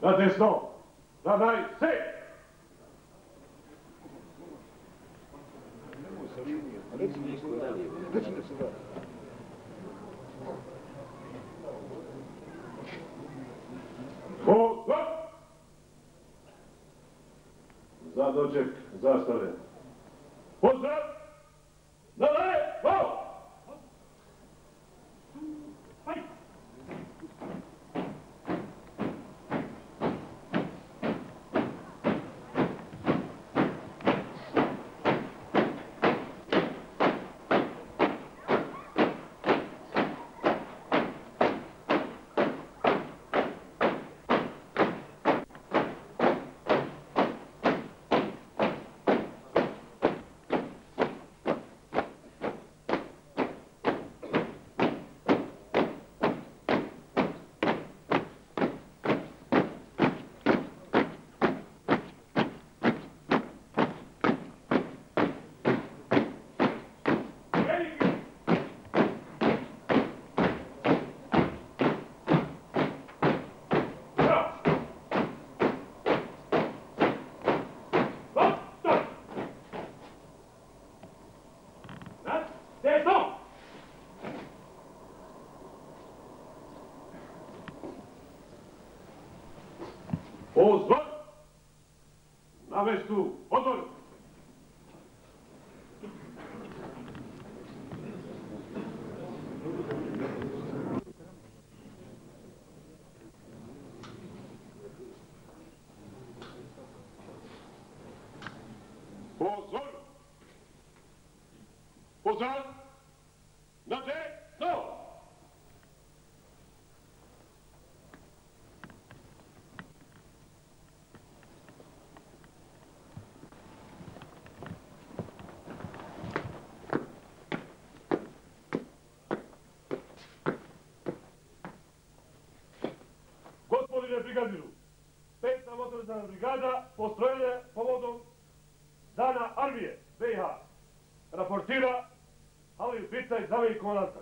Na desno. Zadaj se! Pozdrav! Za doček zastave. Pozdrav! Zadaj! Go! Pozdrav! Na vestu, odvor! Pozdrav! Pozdrav! Na desno! Gospodine brigadiru, 5. motorizana brigada postrojenje povodom Dana armije BiH. Raportira Halil Bicaj, zamjenik komandanta.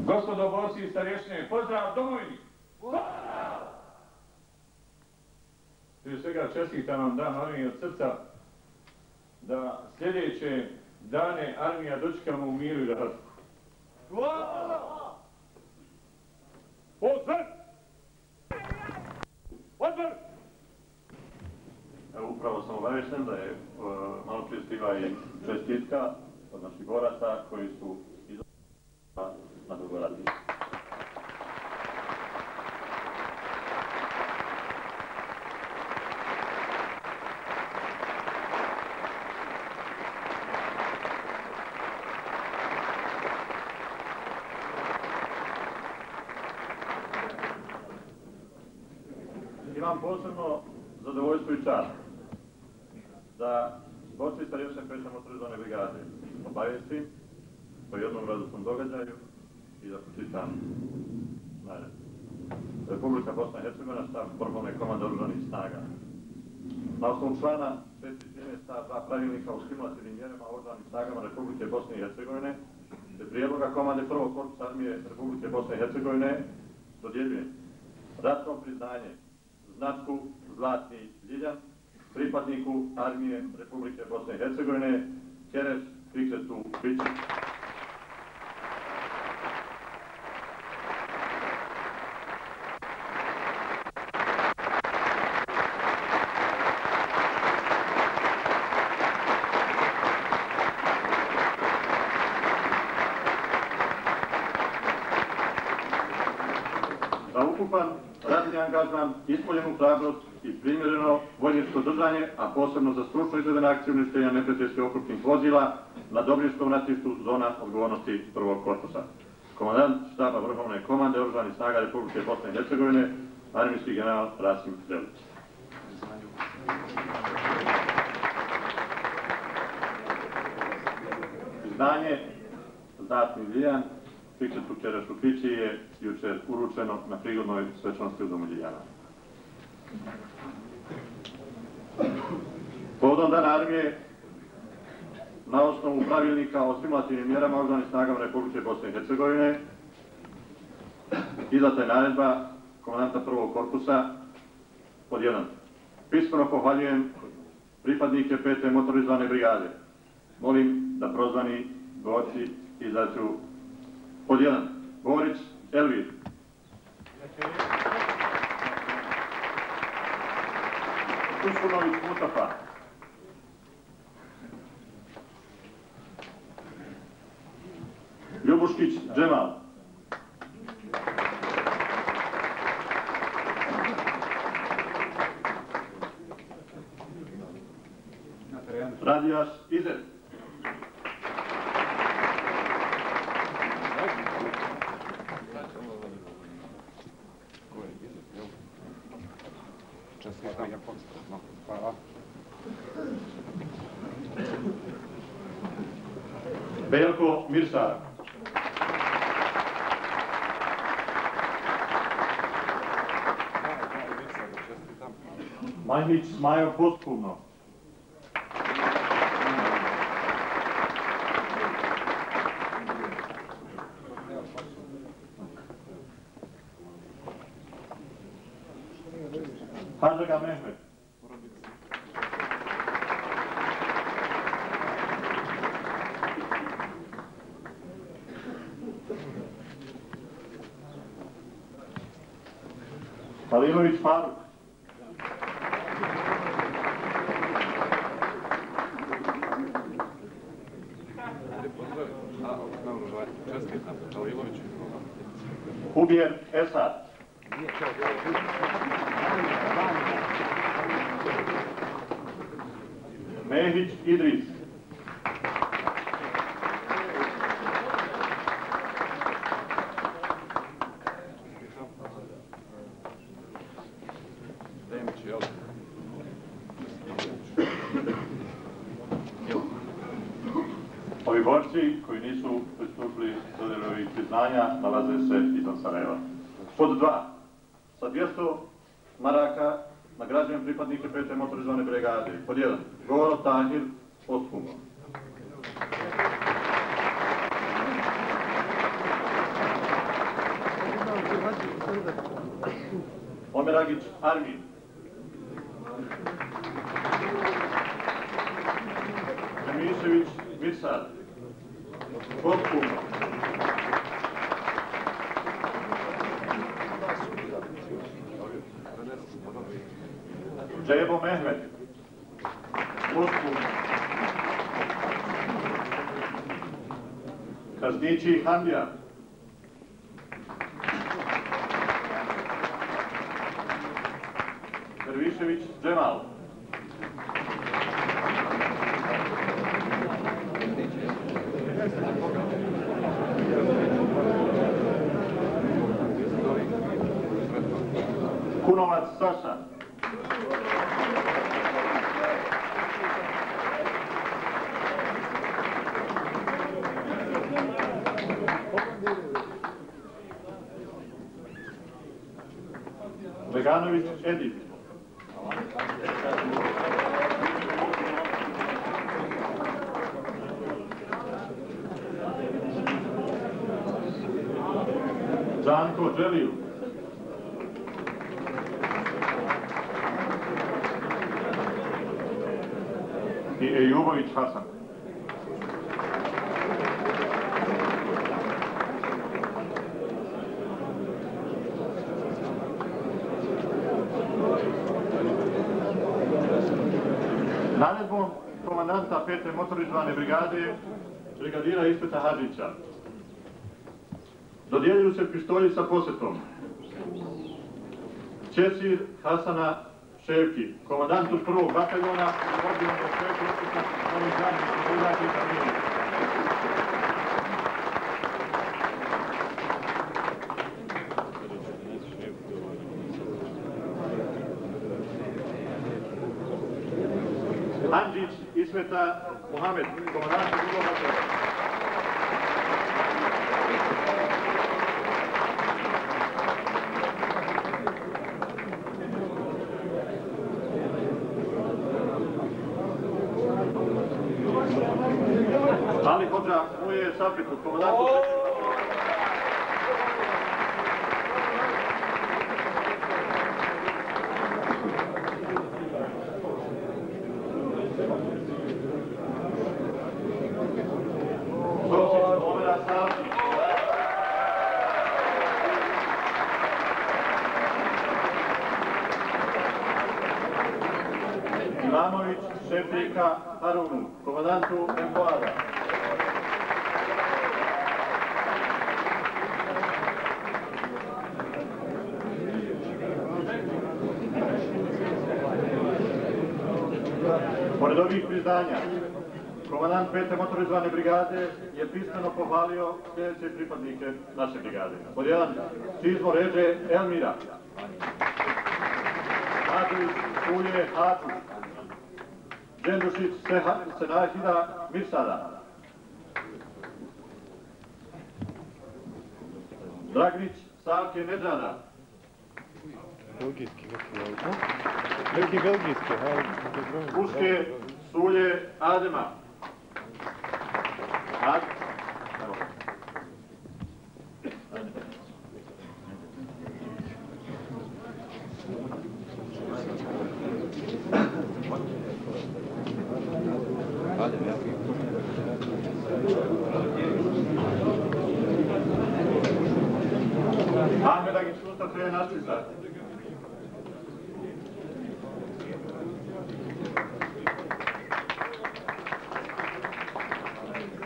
Gospodo borci i starješine, pozdrav domovini! Pozdrav! Prije svega čestitam vam Dan armije od srca da sljedeće dane armija dočekamo u miru i rahatku. Hvala! Pozdrav! Odmor! Evo, upravo sam obavješten da je malo prije stigla i čestitka od naših boraca koji su na Dugoradi. Imam posebno zadovoljstvo i čast da borci starješine 5. motorizovane brigade obavijestim o jednom radosnom događaju i da pročitam nared. Republika Bosna i Hercegovina, štab Vrhovne komande oružanih snaga. Na osnovu člana 4.13 stav 2 pravilnika o stimulativnim mjerama oružanih snagama Republike Bosne i Hercegovine te prijedloga komande prvog korpusa armije Republike Bosne i Hercegovine dodjeljuje ratno priznanje značku Zlatni Ljiljan pripadniku armije Republike Bosne i Hercegovine Kereš Fikretu Biću. sveukupan ratni angažman, ispoljenu hrabrost i primjereno vojničko držanje, a posebno za stručno izvedene akcije uništenja neprijateljskih oklopnih vozila na Dobrinjskom ratištu zona odgovornosti prvog korpusa. Komandant štaba Vrhovne komande Oružanih snaga Republike Bosne i Hercegovine, armijski general Rasim Delić. Priznanje Zlatni Ljiljana Fikretu Čerašu Fići je jučer uručeno na prigodnoj svečanosti u Domu Ljiljana. Povodom Dana armije, na osnovu pravilnika o stimulativnim mjerama Oružanih snagama Republike Bosne i Hercegovine, izdata je naredba komandanta prvog korpusa pod 1. Pismeno pohvaljujem pripadnike 5. motorizovane brigade. Molim da prozvani borci izađu pod 1. Borić Elvir. Kušunović Mustafa. Ljubuškić Džemal. Radijaš Izer. Belko Mirsar. Majnić Majo Posthumno. Hadžaga Mehmet. Halilović Faruk. Hubjer Esad. Mehić Idris. Ovi borci koji nisu pristupili dodjeli ovih priznanja nalaze se izvan Sarajeva. Pod 2. Sa 200 maraka nagrađujem pripadnike 5. motorizovane brigade. Pod 1. Goro Tahir Posthumno. Omeragić Armin. Mišević Mirsad. Posthumno. Džebo Mehmet. Posthumno. Kaznići Handija. Pervišević Džemal. Kunovac Saša. Leganović Edip. Žanko Dželiju. I Ejubović Hasan. Naredbom komandanta 5. motorizovane brigade, brigadira Ispeta Hadžića, dodjeljuju se pištolji sa posjetom Česir Hasana Ševki, komandantu 1. bataljona i odbijenog šefu ukupna ovih zadnjih pogodačnih armije. Andžić Ismeta Mohamed, komandantu 2. bataljona. Ali Hođa Muje Safitu, komandantu 3. Sopćić Omera Savčić. Imamović Šefika Harunu, komandantu Empoada. Pored ovih priznanja, komandant 5. motorizovane brigade je pismeno pohvalio sljedeće pripadnike naše brigade. Pod 1. Čizmo Ređe Elmira, Matović Sulje Hatu, Džendušić Senahida Mirsada, Dragnić Savke Nedžada, Puške Sulje Adema, Ahmedagić Mustafa Naslisa,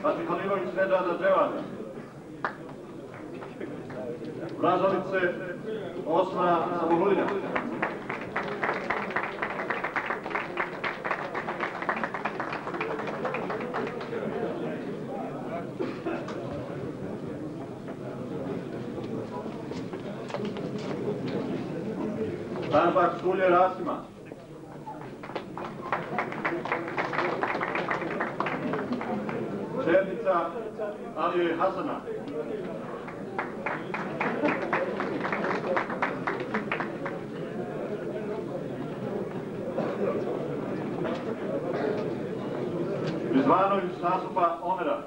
Fatih Halilović Nedžada Drevana, Vražalice Osmana Samohulina, Tarbak Sulje Rasima, Černica Alije Hasana, Rizvanović Nasupa Omera,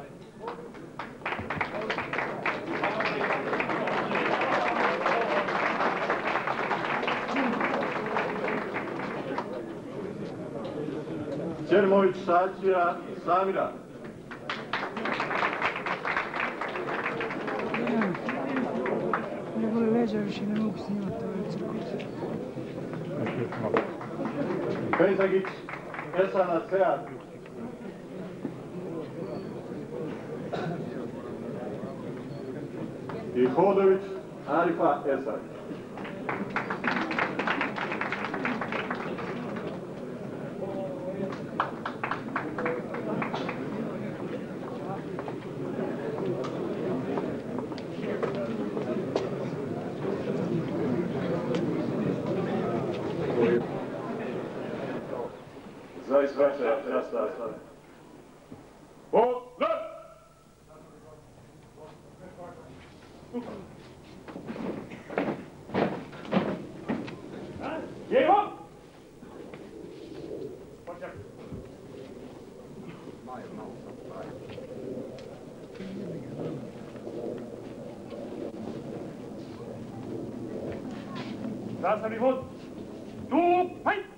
Čermović Saćira Samira, Ne leđa više ne mogu snimati ove cirkuse. Bejzagić Esana Sead, i Hodović Arifa Esad. Zaista, časta. Pogled! Jevo! Počak. Zastavni vod. Tu, hajde!